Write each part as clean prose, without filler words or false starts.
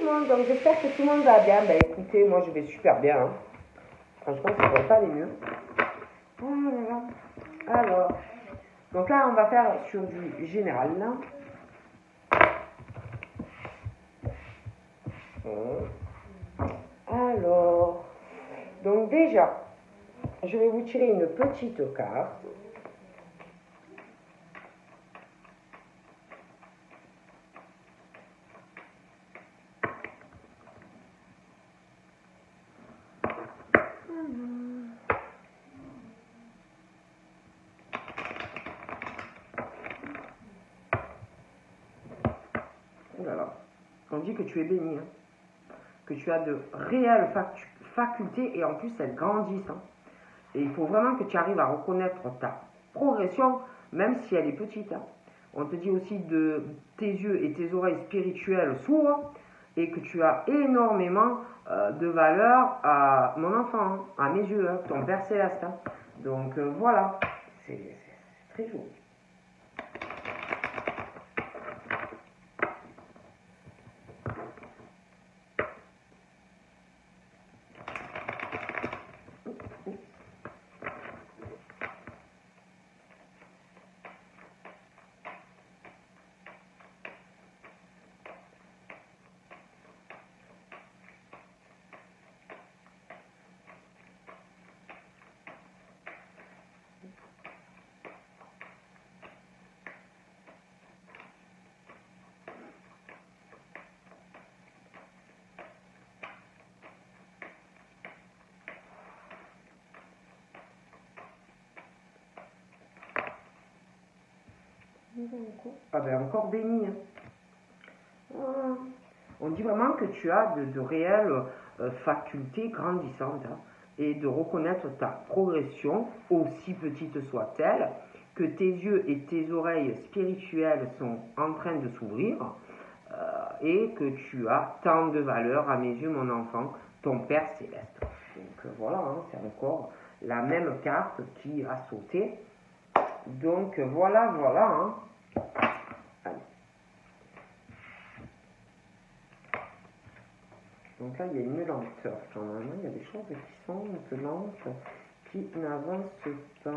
le monde, donc j'espère que tout le monde va bien. Ben écoutez, moi je vais super bien. Hein. Franchement, ça ne va pas aller mieux. Oh là là. Alors, donc là on va faire sur du général là. Alors, donc déjà, je vais vous tirer une petite carte. Oh là là, on dit que tu es béni, hein, que tu as de réelles facultés et en plus elles grandissent. Hein. Et il faut vraiment que tu arrives à reconnaître ta progression, même si elle est petite. Hein. On te dit aussi de tes yeux et tes oreilles spirituelles s'ouvrent et que tu as énormément de valeur à mon enfant, hein, à mes yeux, hein, ton Père Céleste. Hein. Donc voilà, c'est très joli. Ah ben encore béni. Hein. Ah. On dit vraiment que tu as de réelles facultés grandissantes hein, et de reconnaître ta progression, aussi petite soit-elle, que tes yeux et tes oreilles spirituelles sont en train de s'ouvrir et que tu as tant de valeur à mes yeux, mon enfant, ton Père Céleste. Donc voilà, hein, c'est encore la même carte qui a sauté. Donc voilà, voilà. Hein. Allez. Donc là, il y a une lenteur quand même. Il y a des choses qui sont un peu lentes, qui n'avancent pas.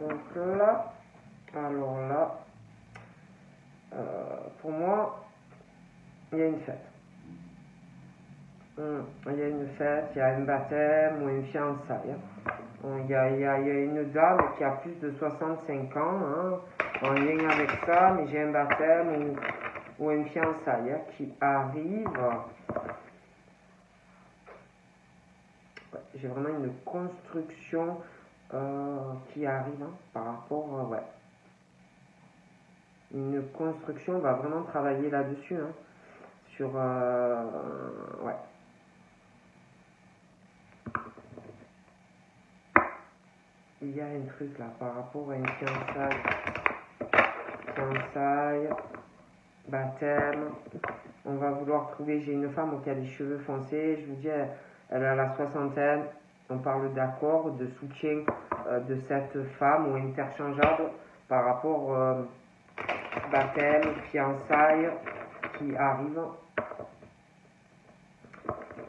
Donc là, alors là, pour moi, il y a une fête. Il y a une fête, il y a un baptême ou une fiançaille. Il y a une dame qui a plus de 65 ans, hein, en lien avec ça, mais j'ai un baptême ou une fiançaille hein, qui arrive. Ouais, j'ai vraiment une construction qui arrive hein, par rapport, ouais. Une construction, on va vraiment travailler là-dessus, hein, sur, ouais. Il y a un truc là par rapport à une fiançailles, baptême. On va vouloir trouver, j'ai une femme qui a des cheveux foncés, je vous dis, elle a la soixantaine. On parle d'accord, de soutien de cette femme ou interchangeable par rapport baptême, fiançailles qui arrive.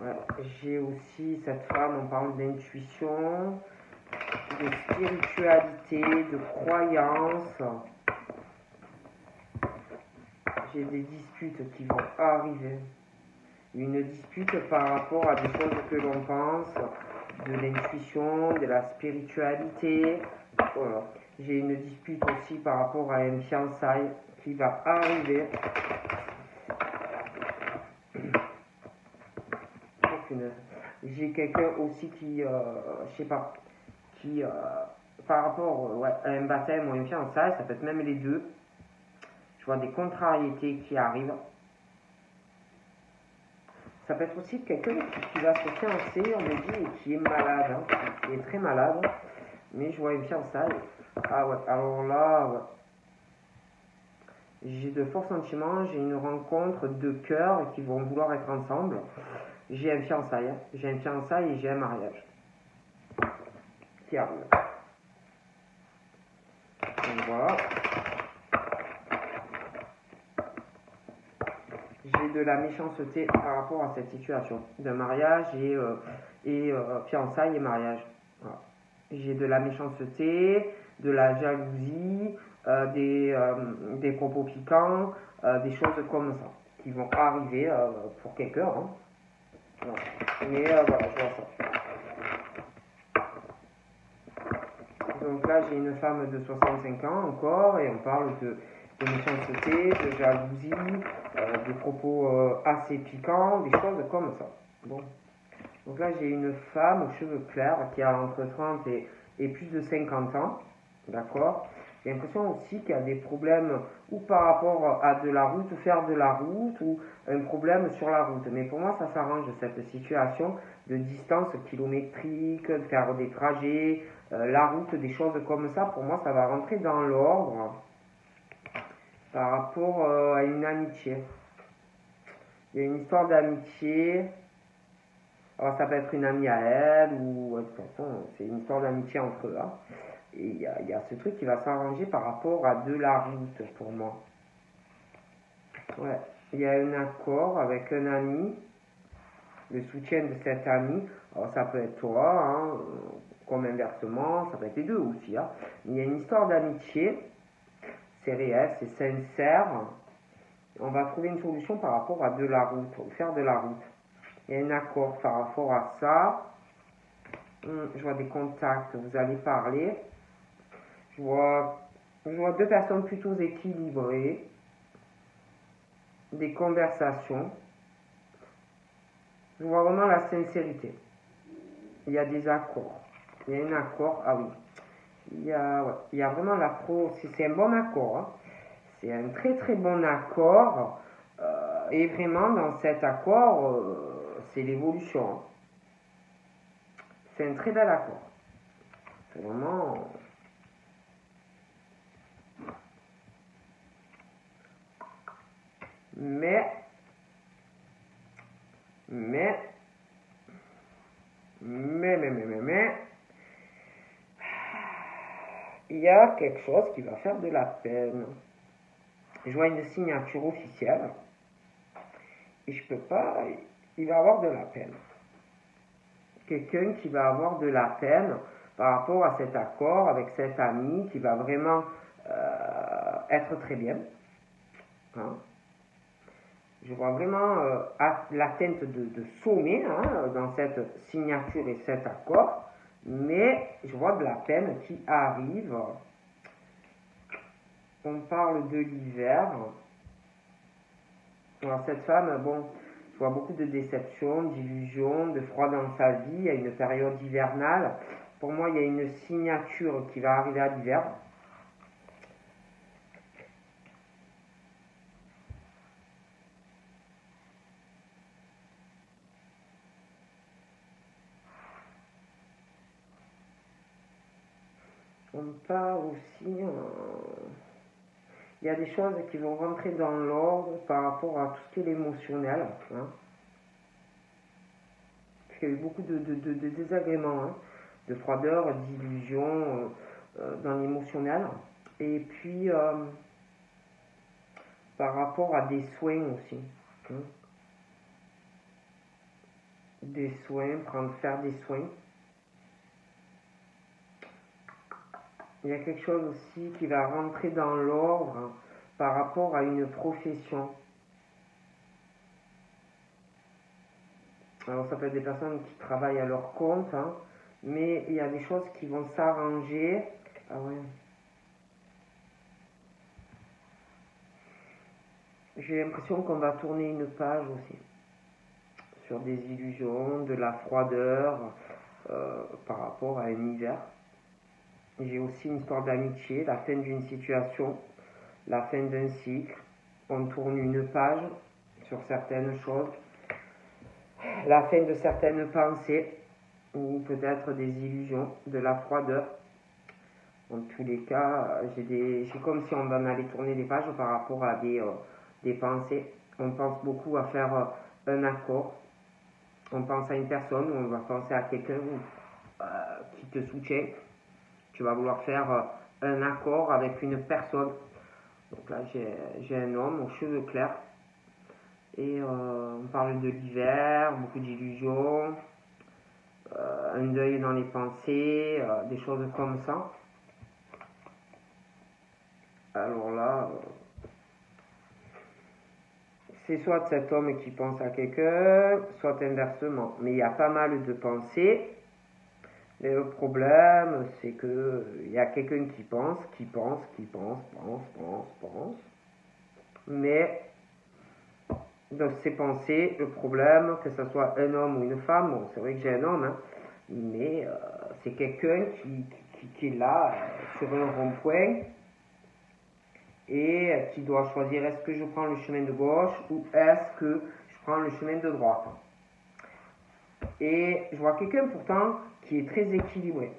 Ouais, j'ai aussi cette femme, on parle d'intuition, de spiritualité, de croyance. J'ai des disputes qui vont arriver. Une dispute par rapport à des choses que l'on pense, de l'intuition, de la spiritualité. Voilà. J'ai une dispute aussi par rapport à une fiançaille qui va arriver. J'ai quelqu'un aussi qui, je sais pas, qui, par rapport ouais, à un baptême ou une fiançaille, ça peut être même les deux. Je vois des contrariétés qui arrivent. Ça peut être aussi quelqu'un qui va se fiancer, on me dit, et qui est malade, hein, qui est très malade. Mais je vois une fiançaille. Ah ouais, alors là, ouais. J'ai de forts sentiments, j'ai une rencontre de cœurs qui vont vouloir être ensemble. j'ai un fiançailles. J'ai un fiançailles et j'ai un mariage qui arrive. Donc voilà. J'ai de la méchanceté par rapport à cette situation de mariage et fiançailles et mariage. Voilà. J'ai de la méchanceté, de la jalousie, des propos piquants, des choses comme ça qui vont arriver pour quelqu'un. Hein. Voilà. Mais voilà, je vois ça. Donc là, j'ai une femme de 65 ans encore et on parle de méchanceté, de jalousie, des propos assez piquants, des choses comme ça. Bon. Donc là, j'ai une femme aux cheveux clairs qui a entre 30 et plus de 50 ans. D'accord. J'ai l'impression aussi qu'il y a des problèmes ou par rapport à de la route, faire de la route, ou un problème sur la route. Mais pour moi, ça s'arrange cette situation de distance kilométrique, de faire des trajets, la route, des choses comme ça. Pour moi, ça va rentrer dans l'ordre par rapport à une amitié. Il y a une histoire d'amitié. Alors ça peut être une amie à elle, ou de toute façon, c'est une histoire d'amitié entre eux. Hein. Et il y a ce truc qui va s'arranger par rapport à de la route pour moi. Ouais. Il y a un accord avec un ami, le soutien de cet ami. Alors ça peut être toi, hein, comme inversement, ça peut être les deux aussi. Hein. Mais il y a une histoire d'amitié, c'est réel, c'est sincère. On va trouver une solution par rapport à de la route, faire de la route. Il y a un accord par rapport à ça. Je vois des contacts, vous allez parler. Je vois deux personnes plutôt équilibrées. Des conversations. Je vois vraiment la sincérité. Il y a des accords. Il y a un accord. Ah oui. Il y a vraiment la pro. C'est un bon accord. Hein. C'est un très très bon accord. Et vraiment, dans cet accord, c'est l'évolution. Hein. C'est un très bel accord. C'est vraiment. Mais, il y a quelque chose qui va faire de la peine. Je vois une signature officielle et je peux pas, il va avoir de la peine. Quelqu'un qui va avoir de la peine par rapport à cet accord avec cet ami qui va vraiment être très bien. Hein. Je vois vraiment l'atteinte de sommet hein, dans cette signature et cet accord, mais je vois de la peine qui arrive. On parle de l'hiver. Alors cette femme, bon, je vois beaucoup de déceptions, d'illusions, de froid dans sa vie. Il y a une période hivernale. Pour moi, il y a une signature qui va arriver à l'hiver. On parle aussi... il y a des choses qui vont rentrer dans l'ordre par rapport à tout ce qui est l'émotionnel. Hein. Parce qu'il y a eu beaucoup de désagréments, hein, de froideur, d'illusions dans l'émotionnel. Et puis, par rapport à des soins aussi. Hein. Des soins, faire des soins. Il y a quelque chose aussi qui va rentrer dans l'ordre par rapport à une profession. Alors ça peut être des personnes qui travaillent à leur compte, hein, mais il y a des choses qui vont s'arranger. Ah ouais. J'ai l'impression qu'on va tourner une page aussi sur des illusions, de la froideur par rapport à un hiver. J'ai aussi une histoire d'amitié, la fin d'une situation, la fin d'un cycle. On tourne une page sur certaines choses, la fin de certaines pensées, ou peut-être des illusions, de la froideur. En tous les cas, c'est comme si on en allait tourner des pages par rapport à des pensées. On pense beaucoup à faire un accord. on pense à une personne, ou on va penser à quelqu'un qui te soutient. Tu vas vouloir faire un accord avec une personne. Donc là, j'ai un homme aux cheveux clairs. Et on parle de l'hiver, beaucoup d'illusions, un deuil dans les pensées, des choses comme ça. Alors là, c'est soit cet homme qui pense à quelqu'un, soit inversement. Mais il y a pas mal de pensées. Et le problème, c'est que il y a quelqu'un qui pense. Mais dans ses pensées, le problème, que ce soit un homme ou une femme, bon, c'est vrai que j'ai un homme, hein, mais c'est quelqu'un qui est là sur un rond-point et qui doit choisir est-ce que je prends le chemin de gauche ou est-ce que je prends le chemin de droite. Et je vois quelqu'un pourtant qui est très équilibré.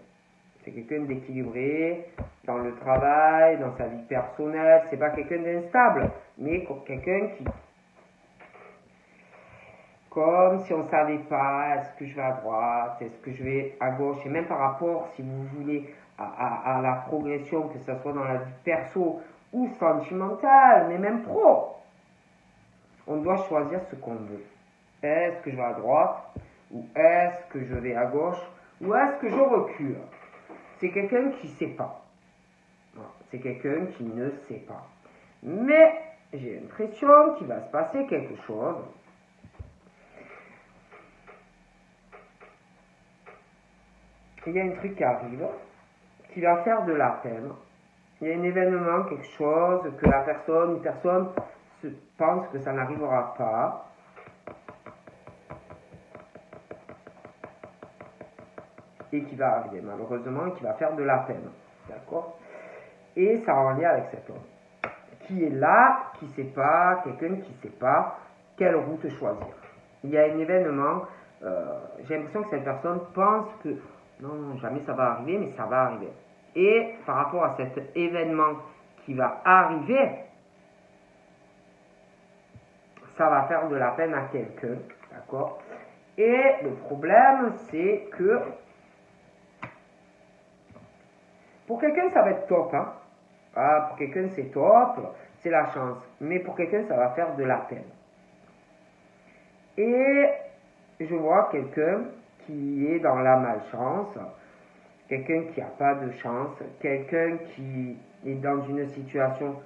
C'est quelqu'un d'équilibré dans le travail, dans sa vie personnelle. C'est pas quelqu'un d'instable, mais quelqu'un qui, comme si on ne savait pas, est-ce que je vais à droite, est-ce que je vais à gauche, et même par rapport, si vous voulez, à la progression, que ce soit dans la vie perso ou sentimentale, mais même pro, on doit choisir ce qu'on veut. Est-ce que je vais à droite, ou est-ce que je vais à gauche, ou est-ce que je recule? C'est quelqu'un qui ne sait pas. C'est quelqu'un qui ne sait pas. Mais j'ai l'impression qu'il va se passer quelque chose. Il y a un truc qui arrive, qui va faire de la peine. Il y a un événement, quelque chose, que la personne, une personne pense que ça n'arrivera pas. Et qui va arriver, malheureusement, et qui va faire de la peine. D'accord? Et ça en lien avec cet homme. Qui est là, qui ne sait pas, quelqu'un qui ne sait pas quelle route choisir. Il y a un événement, j'ai l'impression que cette personne pense que non, jamais ça va arriver, mais ça va arriver. Et par rapport à cet événement qui va arriver, ça va faire de la peine à quelqu'un, d'accord? Et le problème, c'est que pour quelqu'un, ça va être top, hein? Ah, pour quelqu'un, c'est top, c'est la chance. Mais pour quelqu'un, ça va faire de la peine. Et je vois quelqu'un qui est dans la malchance, quelqu'un qui n'a pas de chance, quelqu'un qui est dans une situation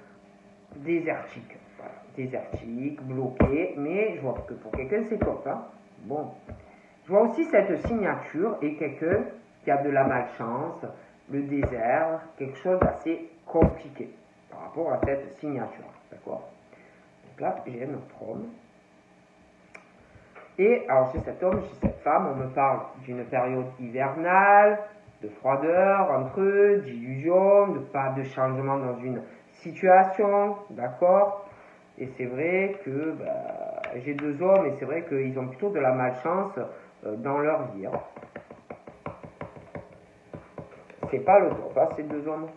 désertique. Voilà, désertique, bloqué, mais je vois que pour quelqu'un, c'est top, hein? Bon. Je vois aussi cette signature et quelqu'un qui a de la malchance, le désert, quelque chose d'assez compliqué par rapport à cette signature. D'accord? Donc là, j'ai un autre homme. Et alors, chez cet homme, chez cette femme, on me parle d'une période hivernale, de froideur entre eux, d'illusion, de pas de changement dans une situation. D'accord? Et c'est vrai que j'ai deux hommes et c'est vrai qu'ils ont plutôt de la malchance dans leur vie. Hein. C'est pas le top, hein, ces deux hommes.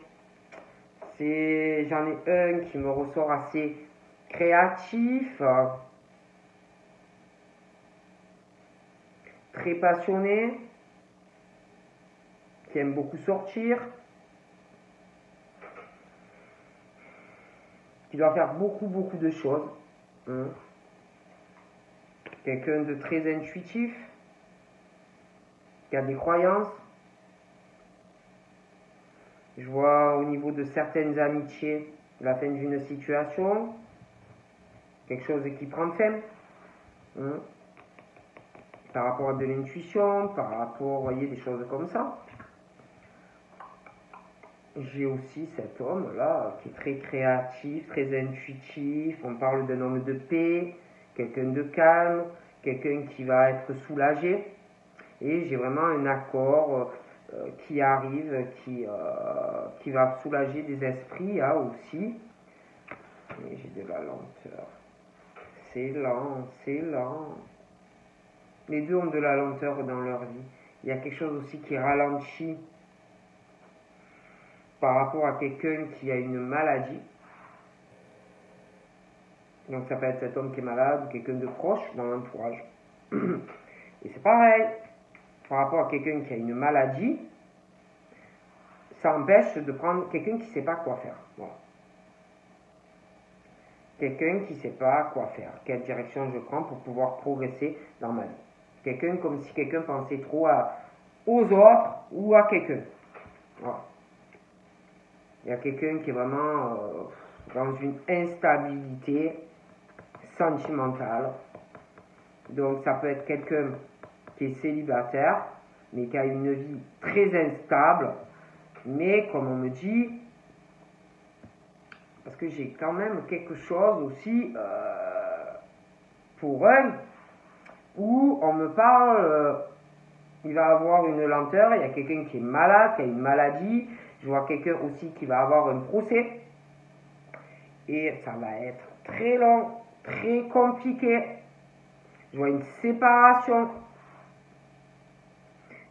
J'en ai un qui me ressort assez créatif, très passionné, qui aime beaucoup sortir, qui doit faire beaucoup de choses. Hein. Quelqu'un de très intuitif, qui a des croyances. Je vois au niveau de certaines amitiés la fin d'une situation, quelque chose qui prend fin. Hein. Par rapport à de l'intuition, par rapport, vous voyez, des choses comme ça. J'ai aussi cet homme-là qui est très créatif, très intuitif. On parle d'un homme de paix, quelqu'un de calme, quelqu'un qui va être soulagé. Et j'ai vraiment un accord qui arrive, qui va soulager des esprits hein, aussi. Et j'ai de la lenteur. C'est lent, c'est lent. Les deux ont de la lenteur dans leur vie. Il y a quelque chose aussi qui ralentit par rapport à quelqu'un qui a une maladie. Donc ça peut être cet homme qui est malade ou quelqu'un de proche dans l'entourage. Et c'est pareil, par rapport à quelqu'un qui a une maladie, ça empêche de prendre quelqu'un qui ne sait pas quoi faire. Voilà. Quelqu'un qui ne sait pas quoi faire, quelle direction je prends pour pouvoir progresser dans ma vie. Quelqu'un comme si quelqu'un pensait trop aux autres ou à quelqu'un. Voilà. Il y a quelqu'un qui est vraiment dans une instabilité sentimentale. Donc ça peut être quelqu'un qui est célibataire, mais qui a une vie très instable. Mais comme on me dit, parce que j'ai quand même quelque chose aussi pour eux, où on me parle, il va avoir une lenteur, il y a quelqu'un qui est malade, qui a une maladie, je vois quelqu'un aussi qui va avoir un procès, et ça va être très long, très compliqué, je vois une séparation,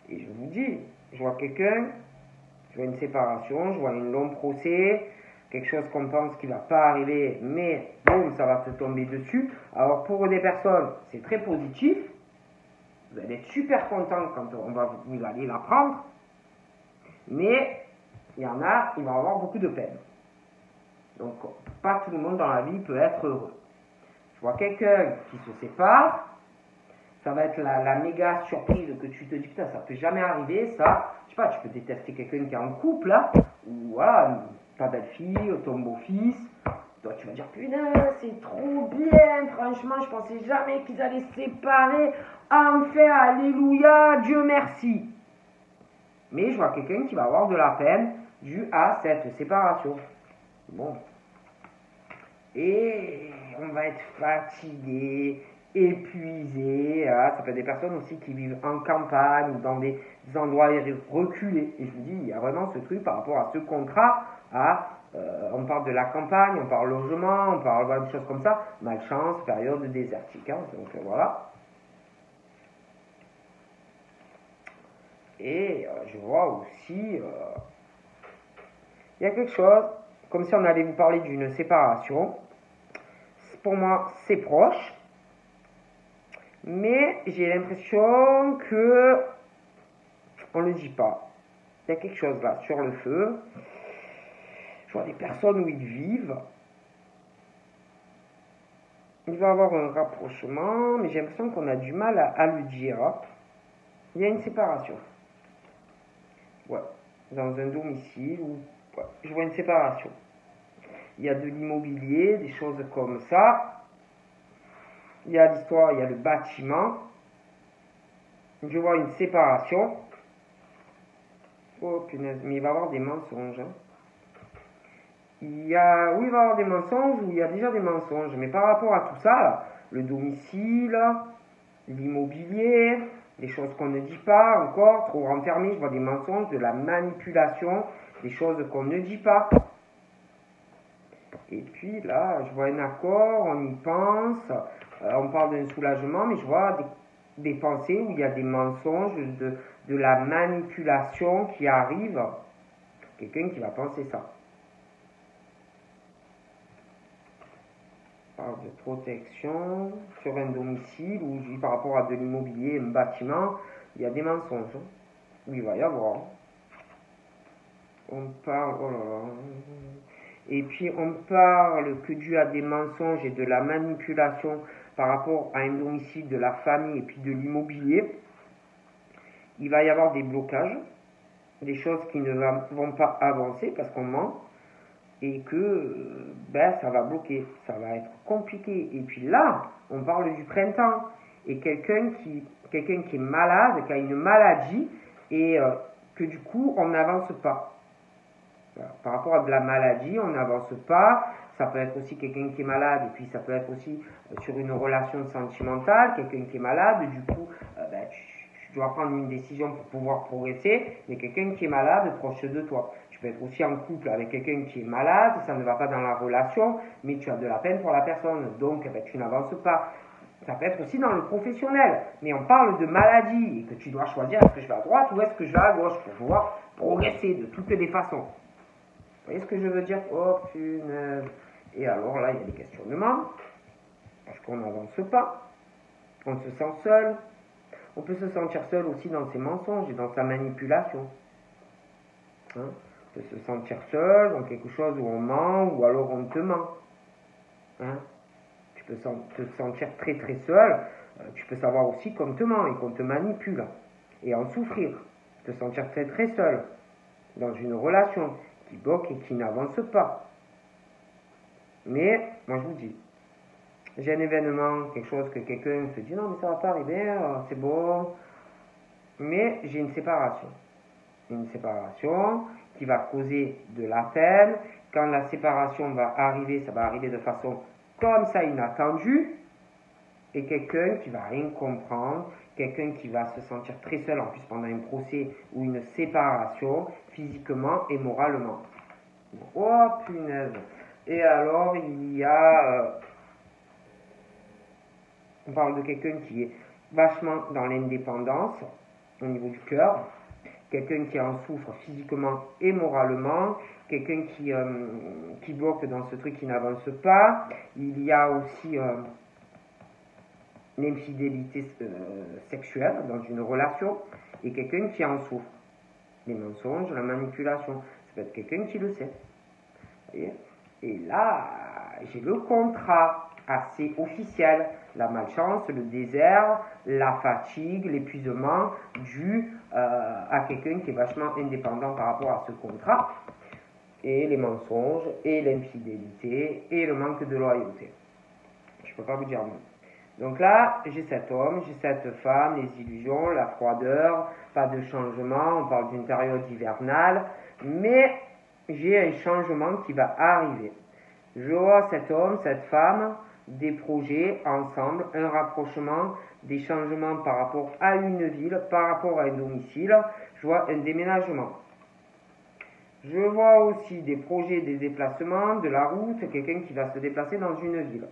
et je vous dis, je vois quelqu'un, je vois une séparation, je vois un long procès, quelque chose qu'on pense qui ne va pas arriver, mais boum, ça va se tomber dessus. Alors pour des personnes, c'est très positif. Vous allez être super content quand vous allez l'apprendre. Mais il y en a, il va avoir beaucoup de peine. Donc pas tout le monde dans la vie peut être heureux. Je vois quelqu'un qui se sépare. Ça va être la méga surprise que tu te dis, putain, ça peut jamais arriver, ça. Je sais pas, tu peux détester quelqu'un qui est en couple, là, ou voilà, ta belle-fille, ton beau-fils. Toi, tu vas dire, putain, c'est trop bien, franchement, je pensais jamais qu'ils allaient se séparer. Enfin, alléluia, Dieu merci. Mais je vois quelqu'un qui va avoir de la peine due à cette séparation. Bon. Et on va être fatigué, épuisé. Ça peut être des personnes aussi qui vivent en campagne ou dans des endroits reculés. Et je vous dis, il y a vraiment ce truc par rapport à ce contrat. On parle de la campagne, on parle logement, on parle de choses comme ça. Malchance, période désertique. Donc voilà. Et je vois aussi, il y a quelque chose, comme si on allait vous parler d'une séparation. Pour moi, c'est proche. Mais j'ai l'impression que on ne le dit pas. Il y a quelque chose là sur le feu. Je vois des personnes où ils vivent. Il va y avoir un rapprochement, mais j'ai l'impression qu'on a du mal à le dire. Il y a une séparation. Ouais. Dans un domicile où je vois une séparation. Il y a de l'immobilier, des choses comme ça. Il y a l'histoire, il y a le bâtiment. Je vois une séparation. Oh punaise, mais il va y avoir des mensonges. Il va y avoir des mensonges ou il y a déjà des mensonges. Mais par rapport à tout ça, là, le domicile, l'immobilier, des choses qu'on ne dit pas encore, trop renfermées, je vois des mensonges, de la manipulation, des choses qu'on ne dit pas. Et puis là, je vois un accord, on y pense, on parle d'un soulagement, mais je vois des pensées où il y a des mensonges, de la manipulation qui arrive. Quelqu'un qui va penser ça. On parle de protection sur un domicile ou par rapport à de l'immobilier, un bâtiment, il y a des mensonges. Oui, il va y avoir. On parle, oh là là. Et puis on parle que dû à des mensonges et de la manipulation par rapport à un domicile, de la famille et puis de l'immobilier, il va y avoir des blocages, des choses qui ne vont pas avancer parce qu'on ment et que ça va bloquer, ça va être compliqué. Et puis là, on parle du printemps et quelqu'un qui est malade, qui a une maladie et que du coup on n'avance pas. Voilà. Par rapport à de la maladie, on n'avance pas. Ça peut être aussi quelqu'un qui est malade, et puis ça peut être aussi sur une relation sentimentale, quelqu'un qui est malade, du coup, tu dois prendre une décision pour pouvoir progresser, mais quelqu'un qui est malade proche de toi. Tu peux être aussi en couple avec quelqu'un qui est malade, ça ne va pas dans la relation, mais tu as de la peine pour la personne, donc tu n'avances pas. Ça peut être aussi dans le professionnel, mais on parle de maladie, et que tu dois choisir est-ce que je vais à droite ou est-ce que je vais à gauche pour pouvoir progresser de toutes les façons. Vous voyez ce que je veux dire? Oh punaise. Et alors là, il y a des questionnements. Parce qu'on n'avance pas. On se sent seul. On peut se sentir seul aussi dans ses mensonges et dans sa manipulation. Hein? On peut se sentir seul dans quelque chose où on ment ou alors on te ment. Hein? Tu peux te sentir très très seul. Tu peux savoir aussi qu'on te ment et qu'on te manipule. Et en souffrir. Te sentir très très seul dans une relation qui bloque et qui n'avance pas. Mais, moi je vous dis, j'ai un événement, quelque chose que quelqu'un se dit, non mais ça va pas arriver, c'est bon. Mais j'ai une séparation. Une séparation qui va causer de la peine. Quand la séparation va arriver, ça va arriver de façon comme ça inattendue. Et quelqu'un qui va rien comprendre, quelqu'un qui va se sentir très seul en plus pendant un procès ou une séparation, physiquement et moralement. Oh punaise! Et alors il y a... on parle de quelqu'un qui est vachement dans l'indépendance au niveau du cœur, quelqu'un qui en souffre physiquement et moralement, quelqu'un qui bloque dans ce truc qui n'avance pas. Il y a aussi l'infidélité sexuelle dans une relation et quelqu'un qui en souffre. Les mensonges, la manipulation, ça peut être quelqu'un qui le sait. Voyez? Et là, j'ai le contrat assez officiel, la malchance, le désert, la fatigue, l'épuisement dû à quelqu'un qui est vachement indépendant par rapport à ce contrat, et les mensonges, et l'infidélité, et le manque de loyauté. Je ne peux pas vous dire non. Donc là, j'ai cet homme, j'ai cette femme, les illusions, la froideur, pas de changement, on parle d'une période hivernale, mais j'ai un changement qui va arriver. Je vois cet homme, cette femme, des projets ensemble, un rapprochement, des changements par rapport à une ville, par rapport à un domicile, je vois un déménagement. Je vois aussi des projets, des déplacements, de la route, quelqu'un qui va se déplacer dans une ville.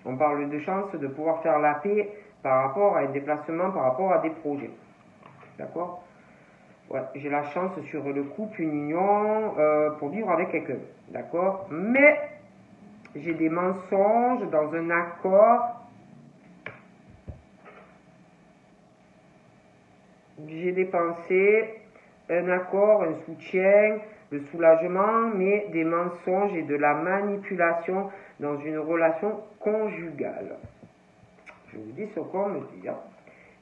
On parle de chance de pouvoir faire la paix par rapport à un déplacement, par rapport à des projets. D'accord? Ouais, j'ai la chance sur le couple, une union, pour vivre avec quelqu'un. D'accord? Mais j'ai des mensonges dans un accord. J'ai des pensées, un accord, un soutien, le soulagement, mais des mensonges et de la manipulation dans une relation conjugale. Je vous dis ce qu'on me dit.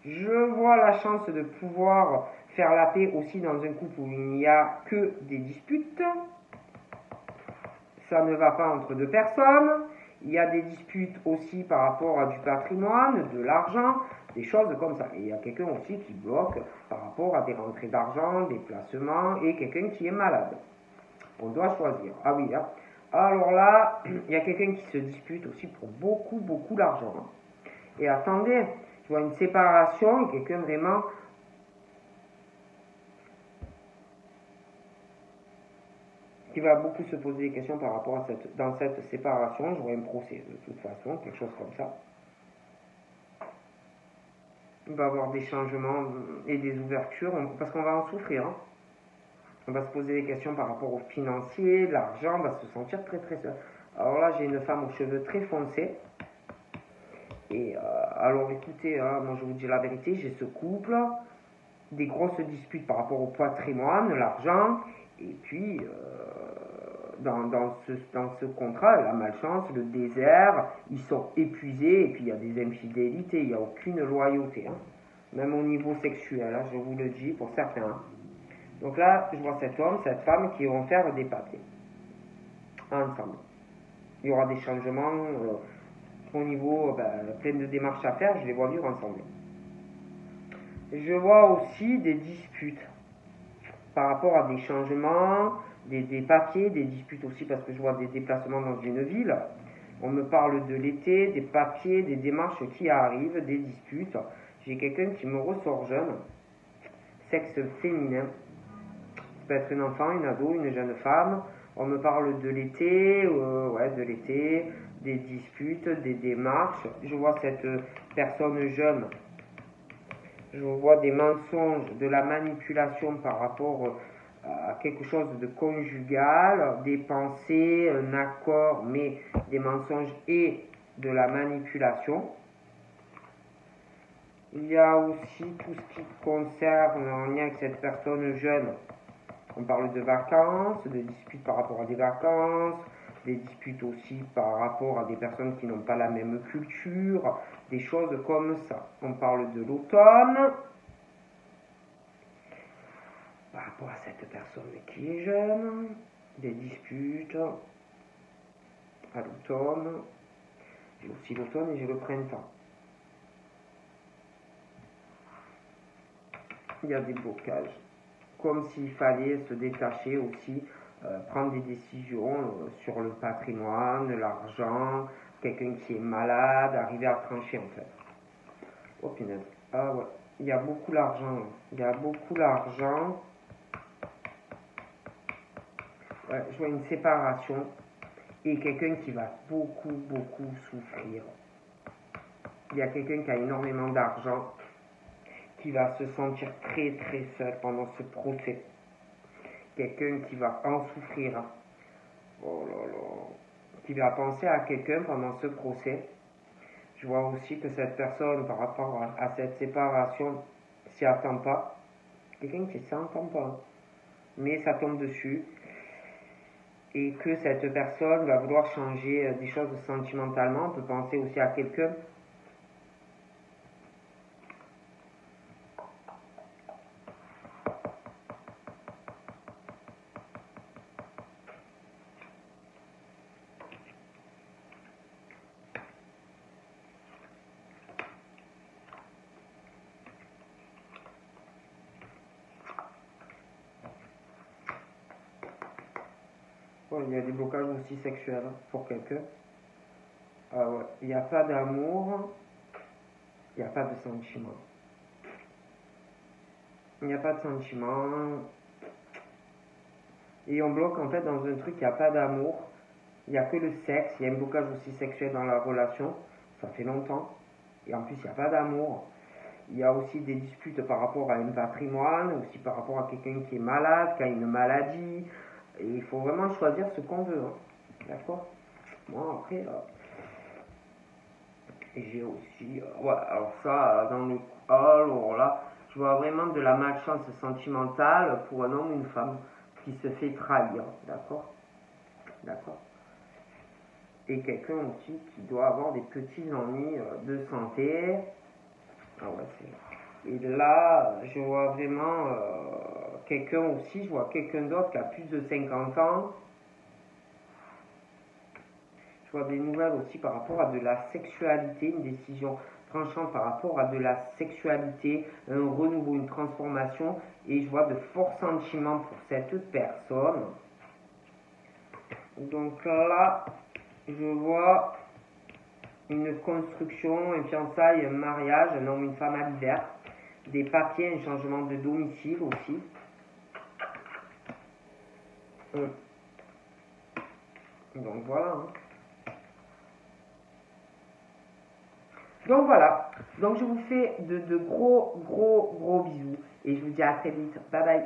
Je vois la chance de pouvoir faire la paix aussi dans un couple où il n'y a que des disputes. Ça ne va pas entre deux personnes. Il y a des disputes aussi par rapport à du patrimoine, de l'argent, des choses comme ça. Et il y a quelqu'un aussi qui bloque par rapport à des rentrées d'argent, des placements, et quelqu'un qui est malade. On doit choisir. Ah oui, hein. Alors là, il y a quelqu'un qui se dispute aussi pour beaucoup, beaucoup d'argent. Et attendez, je vois une séparation, quelqu'un vraiment... qui va beaucoup se poser des questions par rapport à dans cette séparation. J'aurai un procès de toute façon, quelque chose comme ça. Il va y avoir des changements et des ouvertures, parce qu'on va en souffrir. Hein. On va se poser des questions par rapport au financier, l'argent, on va se sentir très très seul. Alors là, j'ai une femme aux cheveux très foncés. Et alors écoutez, hein, moi je vous dis la vérité, j'ai ce couple, des grosses disputes par rapport au patrimoine, l'argent, et puis dans ce contrat, la malchance, le désert, ils sont épuisés, et puis il y a des infidélités, il n'y a aucune loyauté, hein, même au niveau sexuel, hein, je vous le dis pour certains. Hein. Donc là, je vois cet homme, cette femme qui vont faire des papiers ensemble. Il y aura des changements au niveau, plein de démarches à faire, je les vois vivre ensemble. Je vois aussi des disputes par rapport à des changements, des papiers, des disputes aussi parce que je vois des déplacements dans une ville. On me parle de l'été, des papiers, des démarches qui arrivent, des disputes. J'ai quelqu'un qui me ressort jeune, sexe féminin. Ça peut être un enfant, une ado, une jeune femme. On me parle de l'été, de l'été, des disputes, des démarches. Je vois cette personne jeune. Je vois des mensonges, de la manipulation par rapport à quelque chose de conjugal, des pensées, un accord, mais des mensonges et de la manipulation. Il y a aussi tout ce qui concerne en lien avec cette personne jeune. On parle de vacances, de disputes par rapport à des vacances, des disputes aussi par rapport à des personnes qui n'ont pas la même culture, des choses comme ça. On parle de l'automne, par rapport à cette personne qui est jeune, des disputes à l'automne. J'ai aussi l'automne et j'ai le printemps. Il y a des blocages, comme s'il fallait se détacher aussi, prendre des décisions sur le patrimoine, l'argent, quelqu'un qui est malade, arriver à trancher en fait. Oh punaise, ah ouais, il y a beaucoup d'argent, il y a beaucoup d'argent. Ouais, je vois une séparation et quelqu'un qui va beaucoup souffrir. Il y a quelqu'un qui a énormément d'argent, qui va se sentir très seul pendant ce procès. Quelqu'un qui va en souffrir. Oh là là. Qui va penser à quelqu'un pendant ce procès. Je vois aussi que cette personne, par rapport à cette séparation, s'y attend pas. Quelqu'un qui s'y attend pas. Mais ça tombe dessus. Et que cette personne va vouloir changer des choses sentimentalement. On peut penser aussi à quelqu'un. Il y a des blocages aussi sexuels pour quelqu'un. Ah ouais. Il n'y a pas d'amour, il n'y a pas de sentiment. Il n'y a pas de sentiment. Et on bloque en fait dans un truc, il n'y a pas d'amour, il n'y a que le sexe, il y a un blocage aussi sexuel dans la relation, ça fait longtemps. Et en plus, il n'y a pas d'amour. Il y a aussi des disputes par rapport à un patrimoine, aussi par rapport à quelqu'un qui est malade, qui a une maladie. Et il faut vraiment choisir ce qu'on veut. Hein. D'accord. Moi, après, j'ai aussi. Ouais, alors ça, dans le. Alors là, je vois vraiment de la malchance sentimentale pour un homme ou une femme qui se fait trahir. D'accord. D'accord. Et quelqu'un aussi qui doit avoir des petits ennuis de santé. Ah ouais, c'est. Et là, je vois vraiment quelqu'un aussi, je vois quelqu'un d'autre qui a plus de 50 ans. Je vois des nouvelles aussi par rapport à de la sexualité, une décision tranchante par rapport à de la sexualité, un renouveau, une transformation. Et je vois de forts sentiments pour cette personne. Donc là, je vois une construction, un fiançailles, un mariage, un homme, une femme à l'hiver, des papiers, un changement de domicile aussi. Donc voilà. Hein. Donc voilà. Donc je vous fais de gros bisous et je vous dis à très vite. Bye bye.